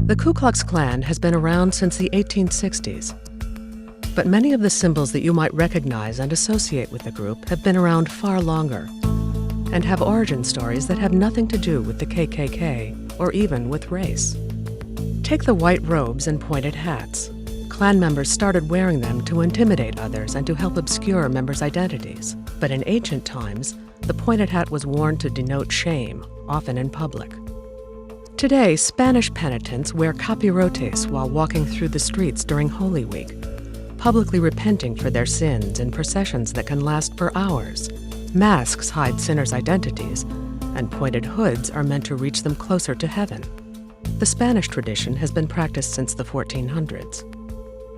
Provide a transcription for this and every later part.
The Ku Klux Klan has been around since the 1860s, but many of the symbols that you might recognize and associate with the group have been around far longer and have origin stories that have nothing to do with the KKK or even with race. Take the white robes and pointed hats. Klan members started wearing them to intimidate others and to help obscure members' identities. But in ancient times, the pointed hat was worn to denote shame, often in public. Today, Spanish penitents wear capirotes while walking through the streets during Holy Week, publicly repenting for their sins in processions that can last for hours. Masks hide sinners' identities, and pointed hoods are meant to reach them closer to heaven. The Spanish tradition has been practiced since the 1400s.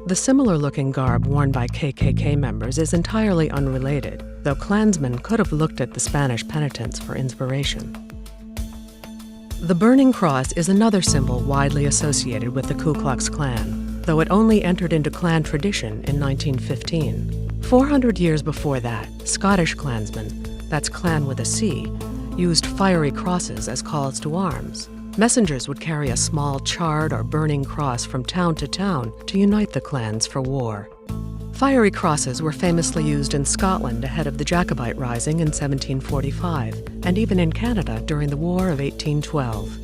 The similar-looking garb worn by KKK members is entirely unrelated, though Klansmen could have looked at the Spanish penitents for inspiration. The burning cross is another symbol widely associated with the Ku Klux Klan, though it only entered into Klan tradition in 1915. 400 years before that, Scottish Klansmen, that's Klan with a C, used fiery crosses as calls to arms. Messengers would carry a small charred or burning cross from town to unite the clans for war. Fiery crosses were famously used in Scotland ahead of the Jacobite Rising in 1745, and even in Canada during the War of 1812.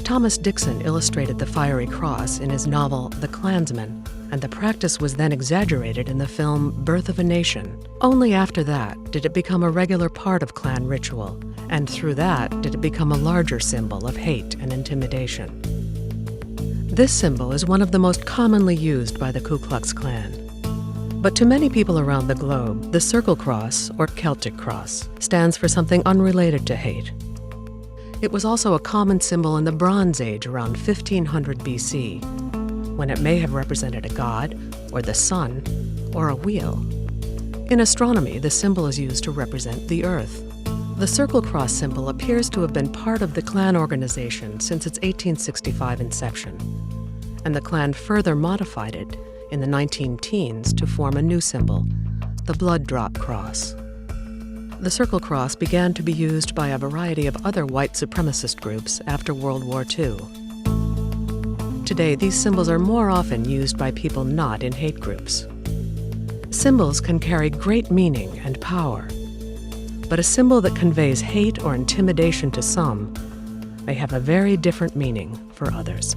Thomas Dixon illustrated the fiery cross in his novel The Klansman, and the practice was then exaggerated in the film Birth of a Nation. Only after that did it become a regular part of Klan ritual, and through that did it become a larger symbol of hate and intimidation. This symbol is one of the most commonly used by the Ku Klux Klan. But to many people around the globe, the circle cross, or Celtic cross, stands for something unrelated to hate. It was also a common symbol in the Bronze Age around 1500 BC, when it may have represented a god, or the sun, or a wheel. In astronomy, the symbol is used to represent the Earth. The circle cross symbol appears to have been part of the Klan organization since its 1865 inception, and the Klan further modified it in the 19-teens to form a new symbol, the blood drop cross. The circle cross began to be used by a variety of other white supremacist groups after World War II. Today, these symbols are more often used by people not in hate groups. Symbols can carry great meaning and power, but a symbol that conveys hate or intimidation to some may have a very different meaning for others.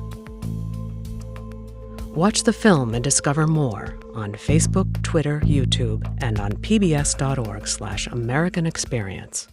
Watch the film and discover more on Facebook, Twitter, YouTube, and on pbs.org/American Experience.